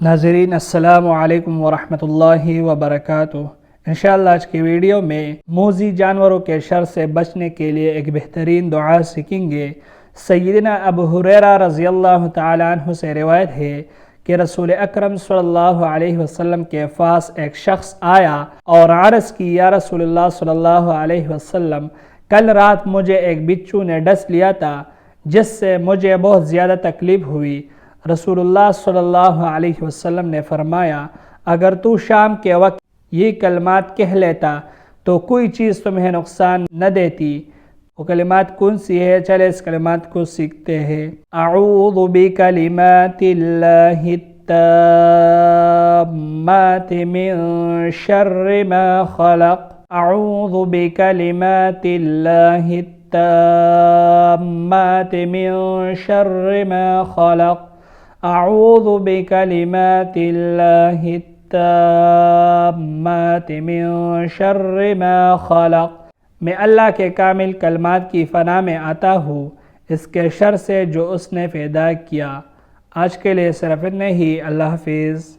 ناظرین السلام علیکم ورحمۃ اللہ وبرکاتہ۔ انشاءاللہ آج کی ویڈیو میں موذی جانوروں کے شر سے بچنے کے لیے ایک بہترین دعا سیکھیں گے۔ سیدنا ابو ہریرہ رضی اللہ تعالیٰ عنہ سے روایت ہے کہ رسول اکرم صلی اللہ علیہ وسلم کے پاس ایک شخص آیا اور عرض کی، یا رسول اللہ صلی اللہ علیہ وسلم، کل رات مجھے ایک بچھو نے ڈس لیا تھا جس سے مجھے بہت زیادہ تکلیف ہوئی۔ رسول اللہ صلی اللہ علیہ وسلم نے فرمایا، اگر تو شام کے وقت یہ کلمات کہہ لیتا تو کوئی چیز تمہیں نقصان نہ دیتی۔ وہ کلمات کون سی ہے؟ چلے اس کلمات کو سیکھتے ہیں۔ اعوذ بکلمات اللہ التامات من شر ما خلق۔ اعوذ بکلمات اللہ التامات من شر ما خلق۔ اعوذ بکلمات اللہ التامات من شر ما خلق۔ میں اللہ کے کامل کلمات کی پناہ میں آتا ہوں اس کے شر سے جو اس نے پیدا کیا۔ آج کے لیے صرف اتنا ہی۔ اللہ حافظ۔